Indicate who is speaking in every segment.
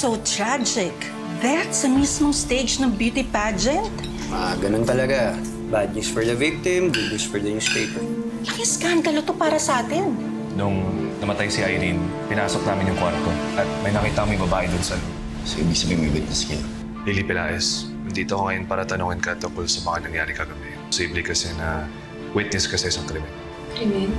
Speaker 1: so tragic. That's sa mismong stage ng beauty pageant.
Speaker 2: Ganun talaga. Bad news for the victim, good news for the newspaper.
Speaker 1: Laki skandalo to para sa atin.
Speaker 3: Nung namatay si Irene, pinasok namin yung kwarto at may nakita kami babae dun sa loob.
Speaker 4: So, ibig sabihin may witness kayo?
Speaker 3: Lily Pelaez, nandito ako ngayon para tanungin ka tungkol sa mga nangyari kagabi. Posible kasi na witness ka sa isang krimen.
Speaker 5: Krimen?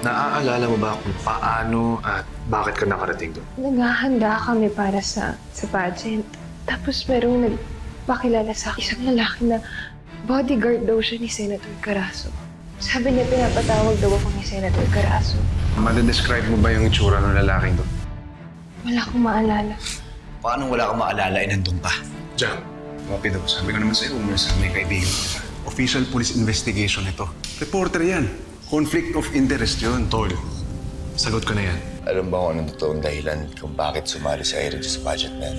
Speaker 3: Naaalala mo ba kung paano at bakit ka nakarating doon?
Speaker 5: Naghahanda kami para sa pageant. Tapos merong nagpakilala sa akin, isang lalaki na bodyguard daw siya ni Senator Carazo. Sabi niya pinapatawag daw ako ni Senator Carazo.
Speaker 3: Madedescribe mo ba yung itsura ng lalaking doon?
Speaker 5: Wala akong maalala.
Speaker 4: Paano wala kang maalala nandun pa?
Speaker 3: Jack, Rapido, sabi ko naman sa'yo, umalis may kaibigan ko.
Speaker 6: Official police investigation ito. Reporter yan. Conflict of interest yun.
Speaker 3: Tol, sagot ko na yan.
Speaker 4: Alam ba kung anong totoong dahilan kung bakit sumali si Irene sa pageant na yan?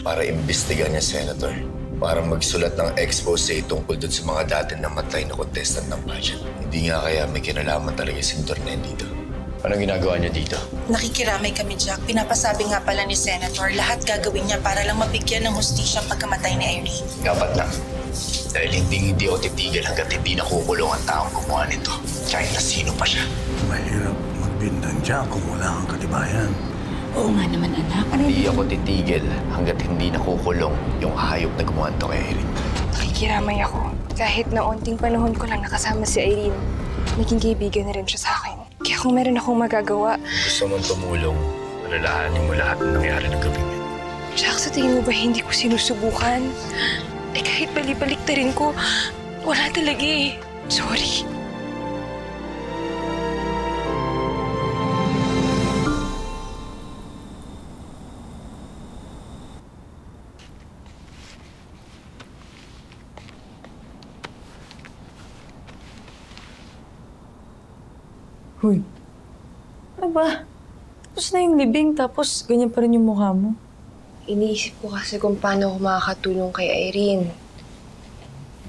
Speaker 4: Para imbestigahan niya, Senator. Para magsulat ng expose tungkol dun sa mga dati namatay na contestant ng pageant. Hindi nga kaya may kinalaman talaga si Dornen dito. Anong ginagawa niya dito?
Speaker 1: Nakikiramay kami, Jack. Pinapasabi nga pala ni Senator, lahat gagawin niya para lang mabigyan ng hustisya ang pagkamatay ni Irene.
Speaker 4: Dapat lang. Dahil hindi ako titigil hanggat hindi nakukulong ang taong gumawa nito. Kahit na sino pa siya.
Speaker 6: Mahirap magbintang dyan kung wala kang katibayan.
Speaker 1: Oo nga naman, anak.
Speaker 4: Hindi ako titigil hanggat hindi nakukulong yung hayop na gumawa nito kay Irene.
Speaker 5: Nakikiramay ako. Kahit na onting panahon ko lang nakasama si Irene, naging kaibigan na rin siya sa akin. Kaya kung meron akong magagawa...
Speaker 4: Gusto mong tumulong, alalahanin mo lahat ng nangyari ng gabi niya.
Speaker 5: Jack, sa tingin mo ba hindi ko sinusubukan? Eh kahit balik-baliktarin ko, wala talaga eh. Sorry.
Speaker 7: Hoy, ano ba? Tapos na yung libing, tapos ganyan pa rin yung mukha mo.
Speaker 5: Iniisip ko kasi kung paano ako makakatulong kay Irene.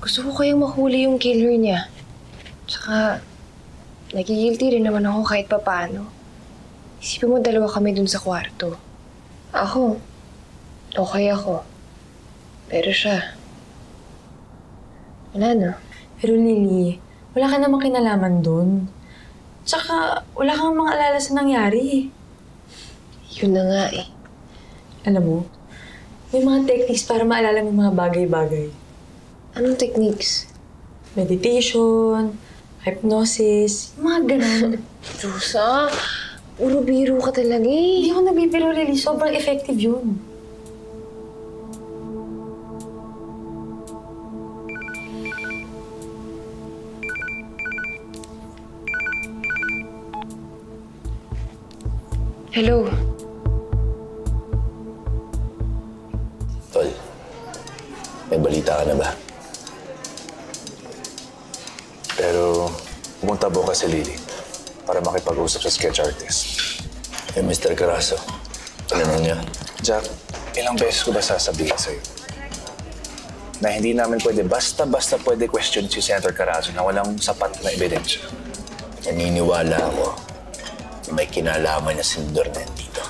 Speaker 5: Gusto ko kayang mahuli yung killer niya. Tsaka, nagigilty rin naman ako kahit papaano. Isipin mo, dalawa kami dun sa kwarto. Ako, okay ako. Pero siya, wala na.
Speaker 7: Pero Lily, wala ka namang kinalaman dun. Tsaka, wala kang mga alala sa nangyari.
Speaker 5: Yun na nga eh.
Speaker 7: Alam mo, may mga techniques para maalala mo mga bagay-bagay.
Speaker 5: Anong techniques?
Speaker 7: Meditation, hypnosis, mga ganun.
Speaker 5: Rosa, puro biro ka talaga eh.
Speaker 7: Hindi ako nabibiro, Lily. Sobrang effective yun.
Speaker 5: Hello.
Speaker 4: Tol, may balita ka na ba?
Speaker 3: Pero pumunta bukas si Lily para makipag-usap sa sketch artist.
Speaker 4: Eh, Mr. Carazo, ano niya?
Speaker 3: Jack, ilang beses ko ba sasabihin sa'yo na hindi namin pwede basta-basta pwede question si Senator Carazo na walang sapat na ebidensya.
Speaker 4: Naniniwala ako na may kinalaman na si Dornen dito.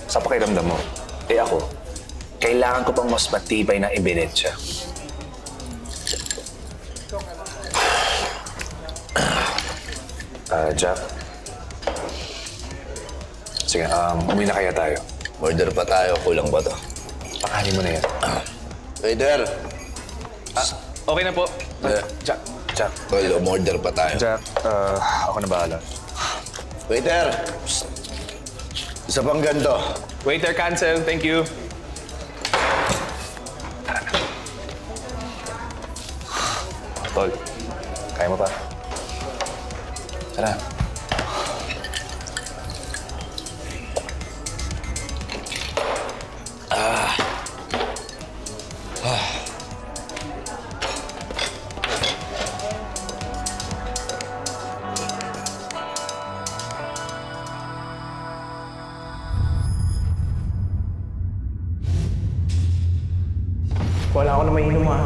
Speaker 3: Sa pakiramdam mo, ako, kailangan ko pang mas matibay na ebidensya. Jack. Sige, umuwi na kaya tayo.
Speaker 4: Murder pa tayo, kulang ba to?
Speaker 3: Pakanin mo na yan.
Speaker 4: Waiter!
Speaker 3: Okay na po. Jack.
Speaker 4: Tol, murder pa tayo.
Speaker 3: Jack, ako na bahala.
Speaker 4: Waiter! Isa pang ganito.
Speaker 3: Waiter, cancel. Thank you. Tol, kaya mo pa? Tara.
Speaker 8: Wala ako na may inom, ha?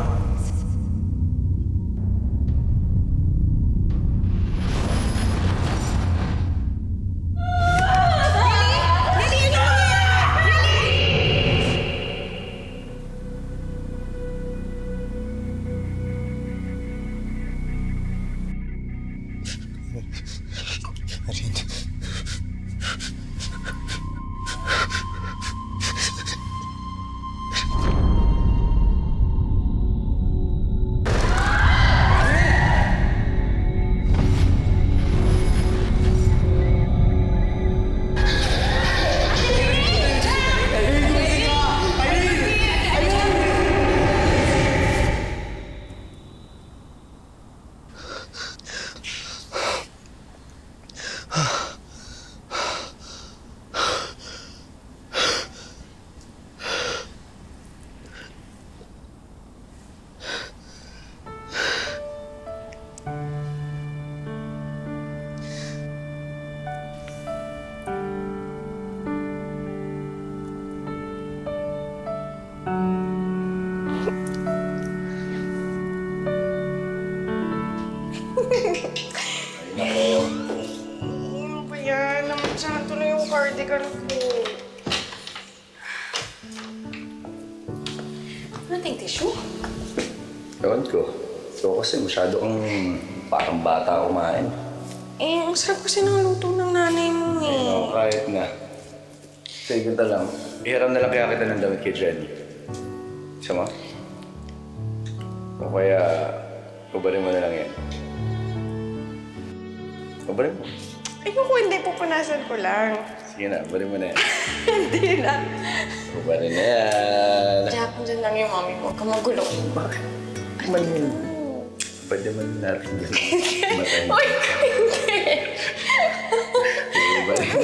Speaker 5: teka lang po.
Speaker 7: Ano ting tissue?
Speaker 2: Ewan ko. Ikaw kasi masyado kang parang bata kumain.
Speaker 7: Eh, ang sarap kasi ng luto ng nanay mo eh.
Speaker 2: Oo, kahit na. Sige, ganda lang. Ihiram na lang kaya kita ng damit kay Jenny. Siya mo? O kaya, kubarin mo na lang yan. Kubarin mo.
Speaker 5: Ayoko, hindi. Pupunasan ko lang.
Speaker 2: Sige na, kubarin mo na yan.
Speaker 5: Hindi na.
Speaker 2: Kubarin na yan.
Speaker 5: Jack, dyan lang yung mami mo. Huwag ka magulo.
Speaker 2: Bakit? Pwede man natin din. Matayin.
Speaker 5: Uy, hindi.
Speaker 2: Kubarin mo.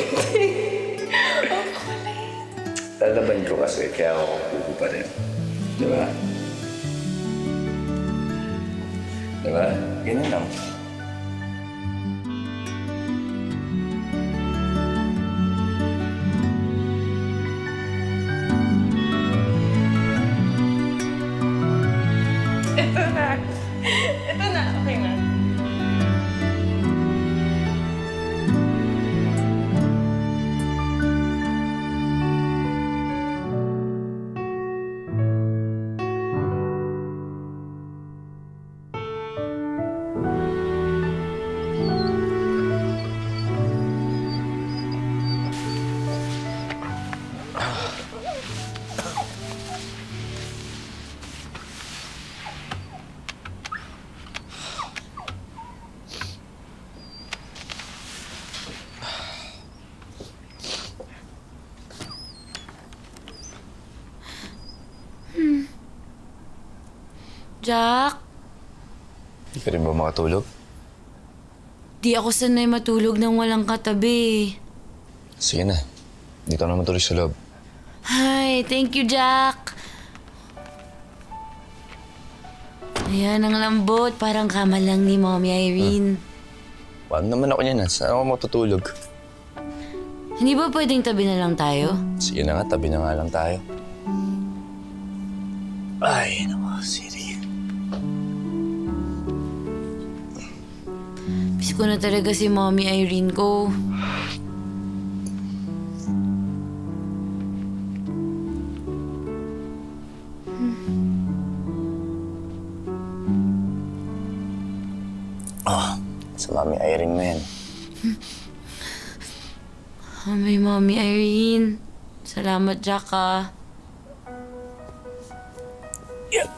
Speaker 2: Lalaban ko kasi, kaya ako kukuha pa rin. Diba? Diba? Ganyan lang.
Speaker 5: Ito na. Ito na. Okay na.
Speaker 9: Jack,
Speaker 4: Hindi ka rin ba makatulog?
Speaker 9: di ako sanay matulog nang walang katabi.
Speaker 4: Sige na. Dito na matulog sa loob.
Speaker 9: Hi, thank you, Jack. Ayan, ang lambot. Parang kama lang ni Mommy Irene.
Speaker 4: Paano naman ako niyan? Saan ako matutulog?
Speaker 9: Hindi ba pwedeng tabi na lang tayo?
Speaker 4: Sige na nga, tabi na nga lang tayo. Ay, naku, Siri.
Speaker 9: Miss ko na talaga si Mommy Irene ko.
Speaker 4: Sa Mami Irene mo yan.
Speaker 9: Oh, may Mommy Irene. Salamat, Jack, ah.
Speaker 4: Yeah.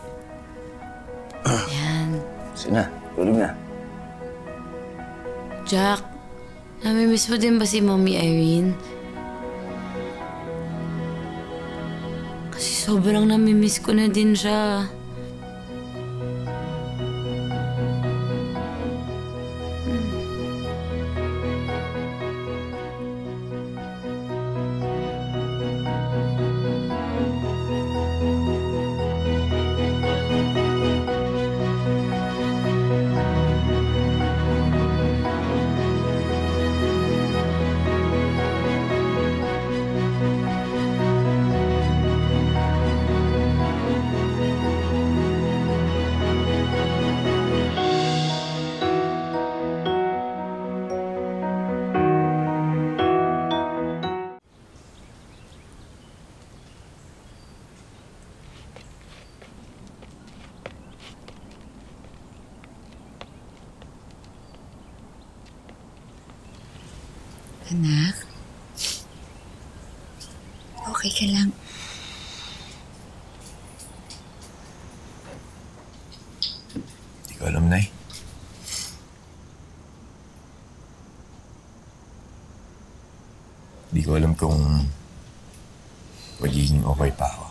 Speaker 9: Yan.
Speaker 4: Sige na, tulog na.
Speaker 9: Jack, namimiss mo din ba si Mommy Irene? Kasi sobrang namimiss ko na din siya.
Speaker 10: Anak? Okay ka lang?
Speaker 4: Hindi ko alam, Nay. Hindi ko alam kung magiging okay pa ako.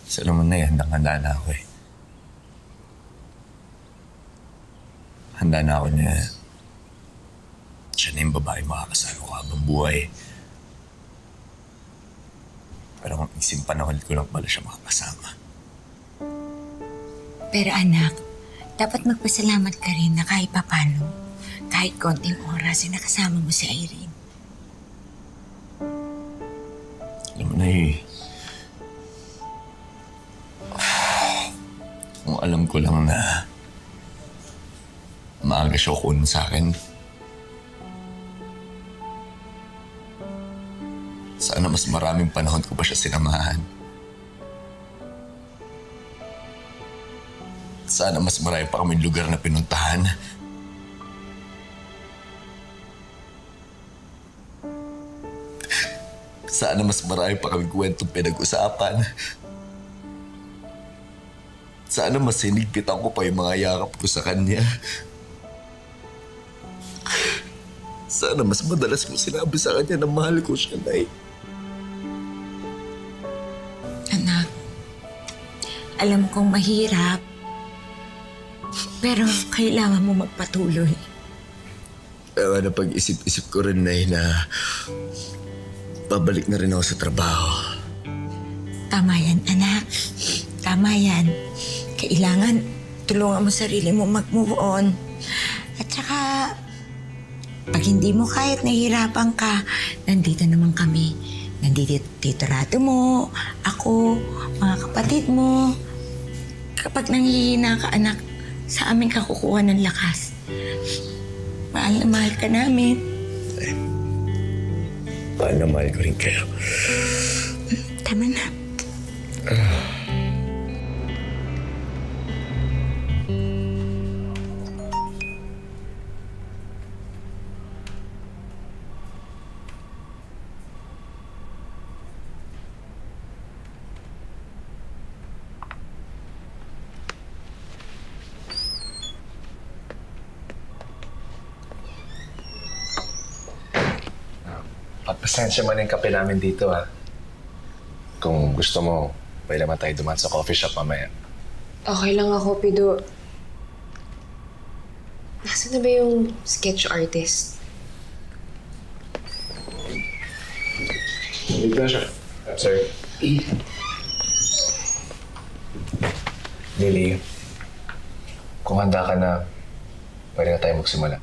Speaker 4: Sa naman na handang-handa na ako eh. Handa na ako na siya na yung babae makakasama ko habang buhay. Pero kung isang panahon ko lang pala siya makakasama.
Speaker 10: Pero anak, dapat magpasalamat ka rin na kahit papano, kahit konting oras ay nakasama mo si Irene.
Speaker 4: Alam mo na kung alam ko lang na maaga siya kunin sa akin. Sana mas maraming panahon ko pa siya sinamahan. Sana mas marami pa kaming lugar na pinuntahan. Sana mas marami pa kaming kwentong pinag-usapan. Sana mas hinigpitan ko pa yung mga yakap ko sa kanya. Sana mas madalas ko sinabi sa kanya na mahal ko siya, Nay.
Speaker 10: Anak, alam kong mahirap, pero kailangan mo magpatuloy.
Speaker 4: Kaya na pag-isip-isip ko rin, Nay, na babalik na rin ako sa trabaho.
Speaker 10: Tama yan, anak. Tama yan. Kailangan tulungan mo sarili mo mag-move on. At saka, pag hindi mo kahit nahihirapan ka, nandito naman kami. Nandito Tito Rato mo, ako, mga kapatid mo. Kapag nanghihina ka, anak, sa amin ka kukuha ng lakas. Mahal na mahal ka namin.
Speaker 4: Mahal na mahal ko rin kayo.
Speaker 10: Tama na.
Speaker 3: Pasensya man yung kape namin dito, ha. Kung gusto mo, pwede naman tayo dumaan sa coffee shop mamaya.
Speaker 5: Okay lang ako, Pido. Nasaan na ba yung sketch artist?
Speaker 3: With pleasure. I'm sorry. Lily, kung handa ka na, pwede na tayo magsimula.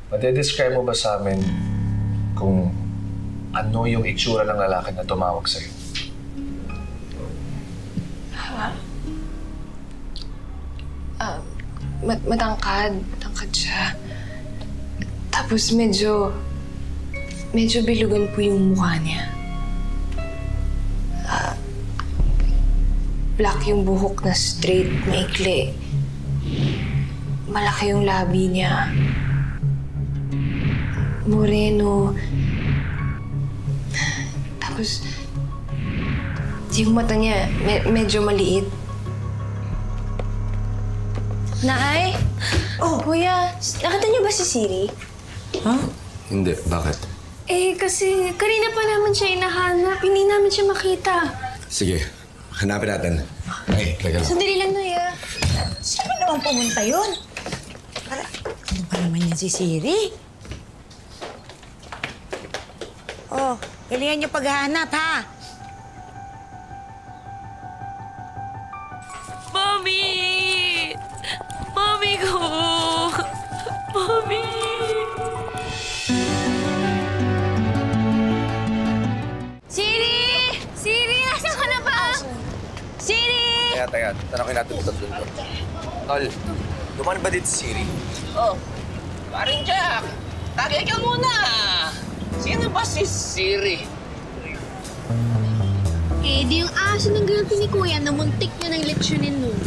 Speaker 3: Made-describe mo ba sa amin kung ano yung itsura ng lalaki na tumawag sa'yo?
Speaker 5: Matangkad. Matangkad siya. Tapos medyo bilugan po yung mukha niya. Black yung buhok na straight, maikli. Malaki yung labi niya. Moreno. Tapos, yung mata niya, medyo maliit.
Speaker 11: Naay? Oh, kuya, nakita niyo ba si Siri?
Speaker 4: Hindi, bakit?
Speaker 11: Eh, kasi kanina pa naman siya hinahanap. Hindi namin siya makita.
Speaker 4: Sige, hanapin natin. Ay, teka lang.
Speaker 11: Sandali lang, Noya.
Speaker 10: Sino naman pumunta yun? Ano pa naman yan si Siri? Oh, galingan niyo paghahanap, ha?
Speaker 9: Mommy! Mommy ko! Mommy!
Speaker 11: Siri! Siri, nasaan ka na ba? Siri!
Speaker 4: Teka. Tanongin natin ito tatlo. Tol, dumaan ba dito si Siri?
Speaker 12: Oh, paring Jack, tagay ka muna. Sino ba si Siri?
Speaker 11: Eh, di yung aso ng girlfriend ni Kuya na muntik niya ng leksyonin nun.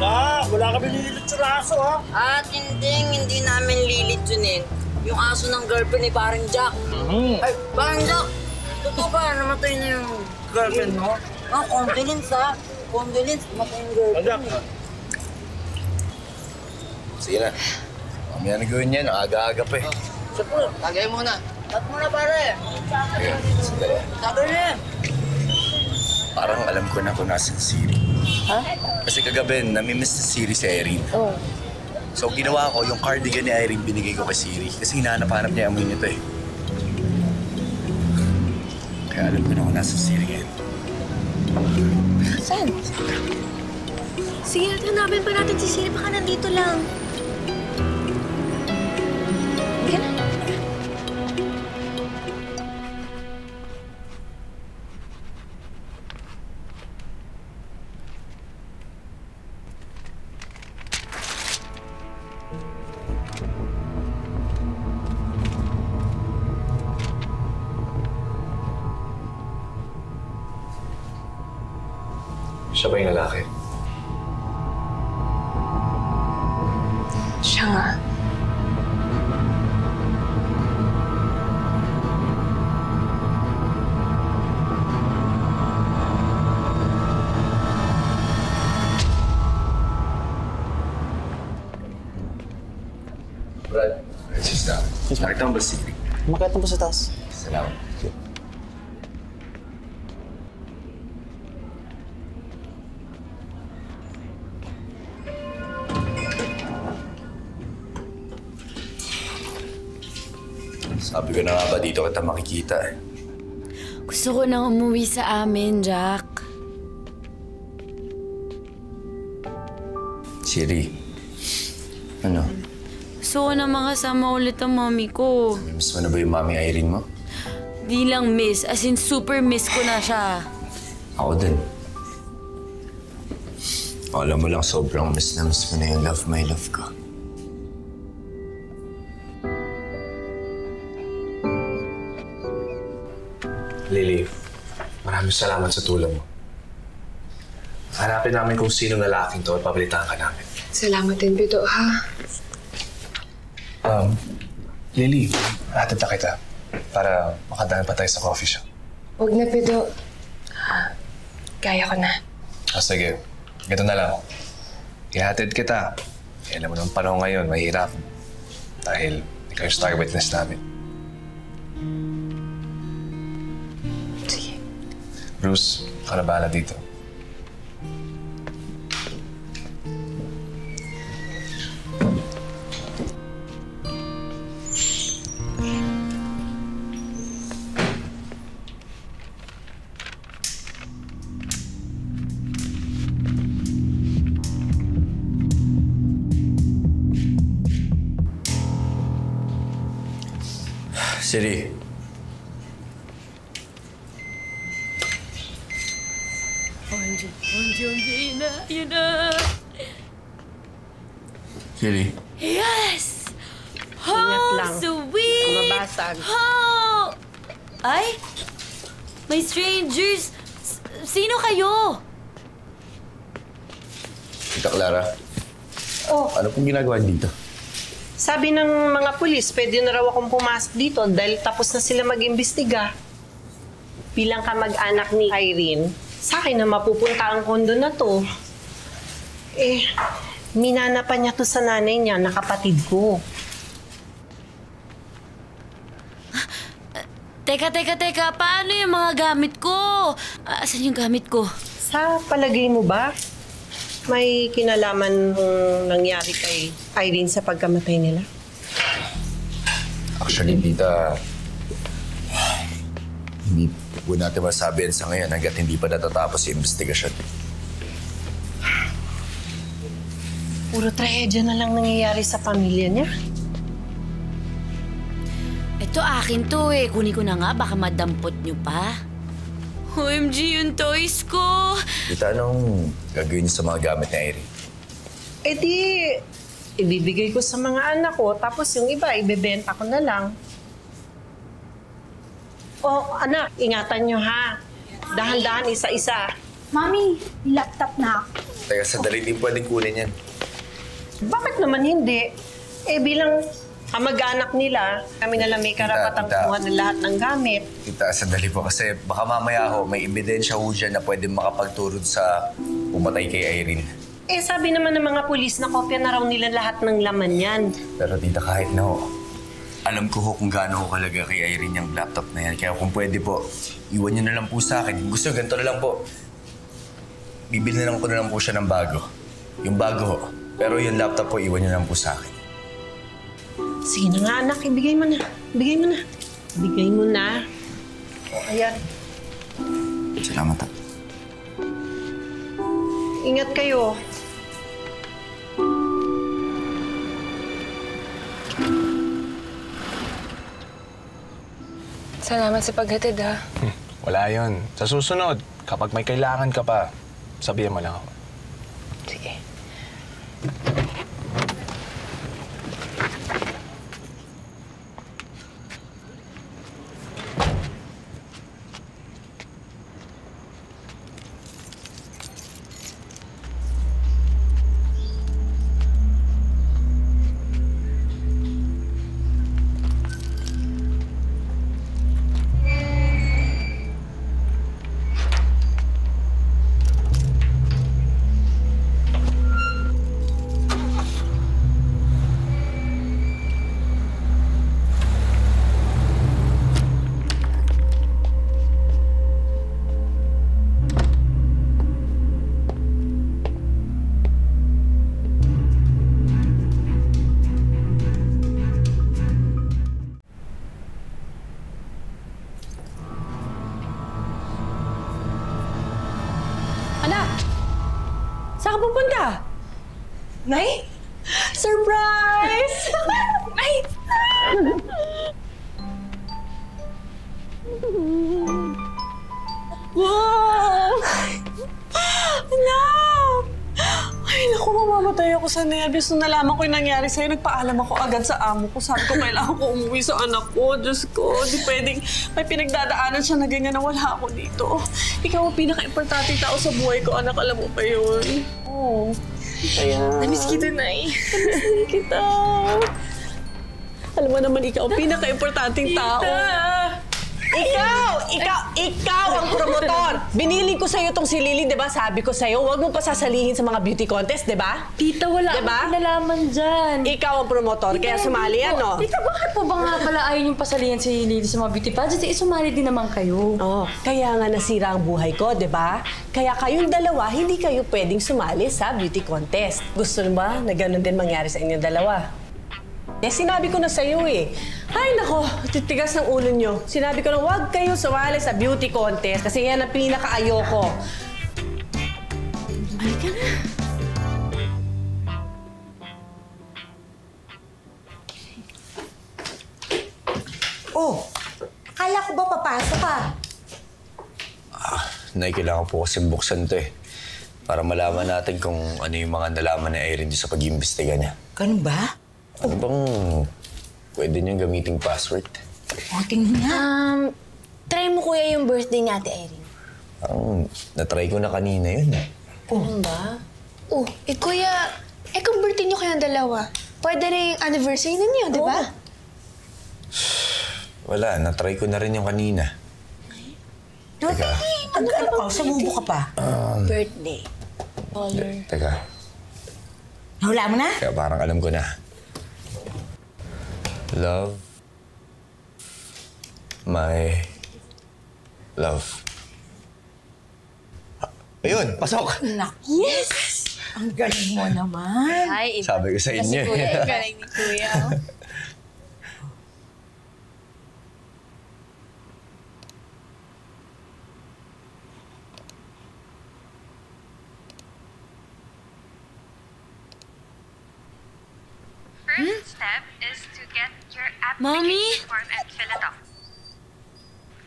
Speaker 12: Wala kami lilit sa aso, ha? At hindi namin lilitsunin yung aso ng girlfriend ni paring Jack. Ay, paring Jack, totoo ba namatay na yung girlfriend mo? Condolence, ha? Condolence, namatay yung girlfriend.
Speaker 4: Sige na. Mamaya na gawin yan. Aga-aga pa eh.
Speaker 12: Siyempre, tagay muna. Tat muna, pare.
Speaker 4: Sige, sandali.
Speaker 12: Tagay na.
Speaker 4: Parang alam ko na kung nasan si Siri.
Speaker 12: Ha?
Speaker 4: Kasi kagabi, namimiss na Siri si Irene. Oh. So, ginawa ko, yung cardigan ni Irene binigay ko kay Siri. Kasi hinahanap-hanap niya amoy nito eh. Kaya alam ko na kung nasan si Siri ngayon.
Speaker 11: Saan? Sige, hanapin pa natin si Siri. Baka nandito lang. Sige na.
Speaker 3: Siya ba yung lalaki?
Speaker 5: Siya nga.
Speaker 4: Brad, resist na. Nakita mo ba si Rick?
Speaker 8: Makita mo sa taas.
Speaker 4: Salamat. Sabi ko na nga ba dito kita makikita eh.
Speaker 9: Gusto ko nang umuwi sa amin, Jack.
Speaker 4: Siri, ano?
Speaker 9: Gusto ko na makasama ulit ang mami ko.
Speaker 4: Miss mo na ba yung mami Irene mo?
Speaker 9: Di lang miss, as in super miss ko na siya.
Speaker 4: Ako din. Alam mo lang, sobrang miss na miss ko na yung love my love ko.
Speaker 3: Lily, maraming salamat sa tulong mo. Hanapin namin kung sino lalaking to at pabalitaan ka namin.
Speaker 5: Salamat din, Pito, ha?
Speaker 3: Lily, hatid na kita para makadaan pa tayo sa coffee shop.
Speaker 5: Huwag na, Pito. Kaya ko na.
Speaker 3: Sige, ganito na lang. Ihatid kita. Alam mo naman panahon ngayon, mahirap. Dahil ikaw yung star witness namin.
Speaker 5: Sige.
Speaker 3: Bruce, ikaw na bahala dito.
Speaker 4: Siri.
Speaker 9: Yun na, yun na.
Speaker 4: Siri.
Speaker 9: Yes!
Speaker 11: Ingat lang.
Speaker 9: Sweet!
Speaker 11: Mabasag.
Speaker 9: Oh! Ay! May strangers! Sino kayo?
Speaker 4: Tita Clara.
Speaker 13: Oh,
Speaker 4: Ano pong ginagawa dito?
Speaker 13: sabi ng mga pulis, pwede na raw akong pumasok dito dahil tapos na sila mag-imbestiga. Bilang kamag-anak ni Irene, sa akin na mapupunta ang kondo na to. Minana pa niya to sa nanay niya na kapatid ko.
Speaker 9: Teka. Paano yung mga gamit ko? Asan yung gamit ko?
Speaker 13: Sa palagay mo ba, may kinalaman nangyari kay Irene sa pagkamatay nila?
Speaker 4: Actually, tita, hindi po natin masabi yan sa ngayon hanggat hindi pa natatapos yung investigasyon.
Speaker 13: Puro trahedya na lang nangyayari sa pamilya niya.
Speaker 9: Ito akin to eh. Kunin ko na nga, baka madampot nyo pa. OMG, yung toys ko!
Speaker 4: Tita, anong gagawin niyo sa mga gamit ni Irene?
Speaker 13: Ibibigay ko sa mga anak ko, tapos yung iba, ibebenta ko na lang. Oh, anak, ingatan nyo ha. Dahan-dahan, isa-isa.
Speaker 11: Mami, laptop na ako.
Speaker 4: Teka, sandali din pwedeng kunin yan.
Speaker 13: Bakit naman hindi? Bilang kamag-anak nila, kami na lang may karapatang
Speaker 4: Tita.
Speaker 13: kumuha ng lahat ng gamit.
Speaker 4: Tita, sandali po kasi baka mamaya ho, may ebidensya ho dyan na pwede makapagturod sa pumatay kay Irene.
Speaker 13: Sabi naman ng mga pulis na kopya na raw nila lahat ng laman yan.
Speaker 4: Pero tita, kahit na ho, alam ko ho kung gaano ho kalaga kay Irene yung laptop na yan. Kaya kung pwede po, iwan niyo na lang po sa akin. Kung gusto, ganito na lang po. Bibili na lang ko na lang po siya ng bago. Yung bago ho. Pero yung laptop po, iwan niyo na lang po sa akin.
Speaker 13: Sige na nga anak, ibigay mo na. Bigay mo na. Bigay mo na. O, ayan.
Speaker 4: Salamat ha.
Speaker 13: Ingat kayo.
Speaker 5: Salamat sa paghatid, ha?
Speaker 3: Wala yon. Sa susunod, kapag may kailangan ka pa, sabihan mo lang ako.
Speaker 5: Sige.
Speaker 14: Saan ka pupunta? Nay? Surprise! Nay! Wow! Anak! Ay, naku, mamamatay ako sa nervyos. Nung nalaman ko yung nangyari sa'yo, nagpaalam ako agad sa amo ko. Sabi ko, kailangan ko umuwi sa anak ko. Diyos ko, di pwedeng may pinagdadaanan siya na ganyan na wala ako dito. Ikaw ang pinaka-importante tao sa buhay ko, anak. Alam mo ba yun? Oo. Kaya... Namiss kita, Nay. Namiss kita. Alam mo naman, ikaw ang pinaka-importanting tao. Ikaw ang promotor! Binili ko sa'yo tong si Lily, di ba? Sabi ko sa'yo, huwag mo pa sasalihin sa mga beauty contest, di ba?
Speaker 7: Tita, wala akong nalaman dyan.
Speaker 14: Ikaw ang promotor, kaya sumali yan, no?
Speaker 7: Tita, bakit po ba nga pala ayaw niyong pasalihan si Lily sa mga beauty pageants? Sumali din naman kayo.
Speaker 14: Oh, kaya nga nasira ang buhay ko, di ba? Kaya kayong dalawa, hindi kayo pwedeng sumali sa beauty contest. Gusto mo ba na ganun din mangyari sa inyong dalawa? Eh, sinabi ko na sa'yo eh. Ay, nako, titigas ng ulo nyo. Sinabi ko na huwag kayo sumali sa beauty contest kasi yan ang pinaka-ayoko. Halika na.
Speaker 10: Oh, akala ko ba papasok ka?
Speaker 4: Nay, kailangan po kasi buksan to eh. Para malaman natin kung ano yung mga nalaman ni Irene sa pag-iimbestiga niya.
Speaker 10: Ganun ba?
Speaker 4: Ano bang pwede niyang gamiting password?
Speaker 10: O, tingnan nga.
Speaker 11: Try mo kuya yung birthday ni Ate Irene.
Speaker 4: Na-try ko na kanina yun eh.
Speaker 11: Ano ba? Kuya, kung birthday niyo kayong dalawa, pwede rin yung anniversary ninyo, di ba?
Speaker 4: Wala, na-try ko na rin yung kanina. Teka.
Speaker 10: Ano ka? Sumubo ka pa?
Speaker 11: Birthday.
Speaker 4: Teka.
Speaker 10: Nahula mo na?
Speaker 4: Kaya parang alam ko na. Love. My love. Ayun, pasok!
Speaker 10: Yes! Ang galing mo naman.
Speaker 11: Ay,
Speaker 4: Sabi ko sa inyo eh.
Speaker 11: Kuya, galing ni Kuya.
Speaker 5: First step is to get your
Speaker 9: Mommy?
Speaker 5: application form and fill it out.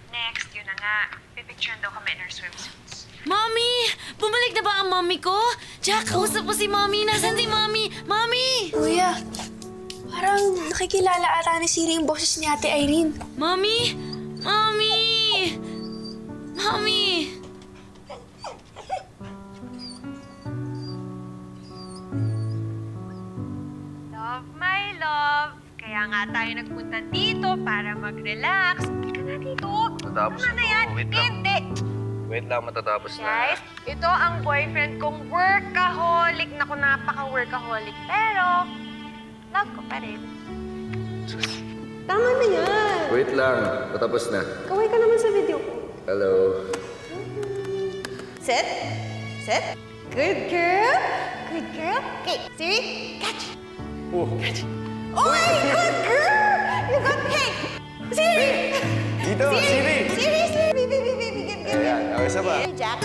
Speaker 5: Next, yun na nga, pipicturean daw kami in our swimsuits.
Speaker 9: Mommy! Bumalik na ba ang mommy ko? Jack, kausap mo si mommy. Nasaan si mommy? Mommy!
Speaker 11: Kuya, parang nakikilala ata ni Siri yung boses ni Ate Irene.
Speaker 9: Mommy! Mommy! Mommy!
Speaker 5: Love, my love. Kaya nga tayo nagpunta dito para mag-relax. Halika na dito.
Speaker 2: Matatapos
Speaker 5: Ano na yan?
Speaker 2: Wait lang.
Speaker 5: Hindi.
Speaker 2: Wait lang, matatapos na.
Speaker 5: Guys, ito ang boyfriend kong workaholic. Naku, napaka-workaholic. Pero, love ko pa rin.
Speaker 14: Tama na yan.
Speaker 2: Wait lang, matapos na.
Speaker 14: Kaway ka naman sa video ko.
Speaker 2: Hello.
Speaker 11: Set. Set. Good girl. Good girl. Okay, Siri, catch. Catch. Oh my good girl! You got pink! Siri!
Speaker 2: Dito, Siri!
Speaker 11: Siri, Siri, baby, give.
Speaker 2: Ayan, okay, isa pa.
Speaker 11: Siri, Jack.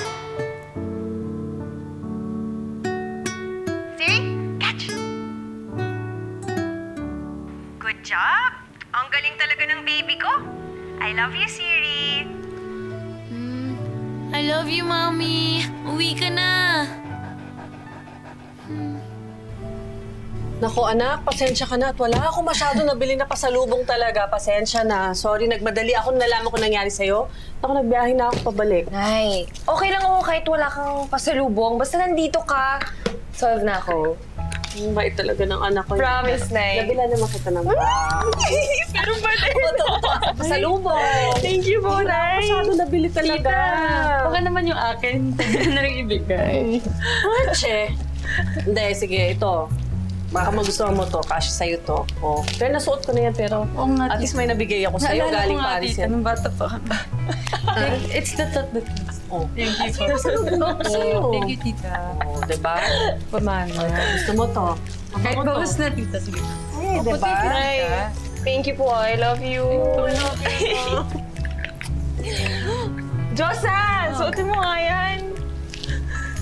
Speaker 11: Siri, catch.
Speaker 5: Good job. Ang galing talaga ng baby ko. I love you, Siri.
Speaker 9: I love you, mommy. Uwi ka na.
Speaker 14: Naku anak, pasensya ka na at wala ako masyado nabili na pasalubong talaga. Pasensya na. Sorry, nagmadali ako nalaman ko nangyari sa'yo. Ako, nagbiyahe na ako pabalik.
Speaker 5: Nay, okay lang ako kahit wala kang pasalubong. Basta nandito ka. Solve na ako.
Speaker 14: Ang bait talaga ng anak ko.
Speaker 5: Promise, Nay.
Speaker 14: Nabila naman kita ng
Speaker 5: Pero ba din?
Speaker 14: pasalubong. Thank you po, Nay. Masyado nabili talaga.
Speaker 7: Tita, baka naman yung akin. Na rin ibigay.
Speaker 14: Che. Hindi, sige, ito. Baka magustuhan mo to, kasi sa'yo to. Oh. Pero nasuot ko na yan, pero at least may nabigay ako sa'yo galing Paris yan.
Speaker 7: Nung bata pa kami. It's the thought that...
Speaker 14: Oh.
Speaker 7: Thank you po.
Speaker 14: Nasalubong ako sa'yo.
Speaker 7: Thank you, tita.
Speaker 14: Oh, diba?
Speaker 7: Pamana.
Speaker 14: Gusto mo to?
Speaker 7: Kahit bawas na, tita. Sige.
Speaker 14: Ay, diba?
Speaker 5: Thank you po. I love you.
Speaker 14: Josan! Suotin mo nga yan.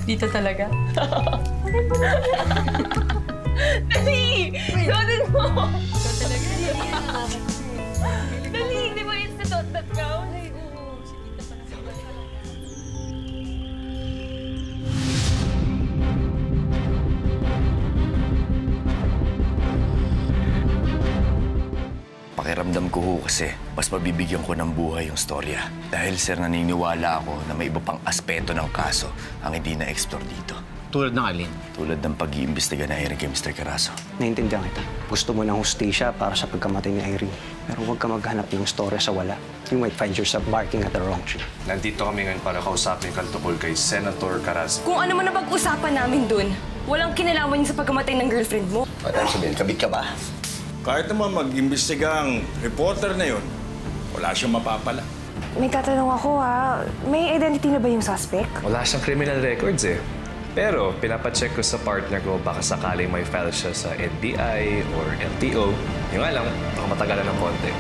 Speaker 7: Dito talaga? Dali! Loadin mo! Ikaw talaga? Dali, hindi mo insta.com? Ay, oo. Si tita pala.
Speaker 4: Pakiramdam ko ho kasi mas mabibigyan ko ng buhay yung storya. Dahil sir, naniniwala ako na may iba pang aspeto ng kaso ang hindi na-explore dito.
Speaker 15: Tulad ng alin?
Speaker 4: Tulad ng pag-iimbestiga na Irene kay Mr. Carazo.
Speaker 8: Naintindihan kita. Gusto mo ng hustisya para sa pagkamatay ni Irene. Pero huwag ka maghanap ng storya sa wala. You might find yourself barking at the wrong tree.
Speaker 3: Nandito kami ngayon para kausapin ka tungkol kay Senator Carazo.
Speaker 5: Kung ano man ang pag-usapan namin dun, walang kinalaman yun sa pagkamatay ng girlfriend mo.
Speaker 4: Madam Sabiel, kabit ka ba?
Speaker 6: Kahit naman mag-imbestiga ang reporter na yun, wala siyang mapapala.
Speaker 5: May tatanong ako ha, may identity na ba yung suspect?
Speaker 3: Wala siyang criminal records eh. Pero pinapacheck ko sa partner ko baka sakaling may file siya sa NBI or LTO. Yung nga lang, baka matagalan ng konti.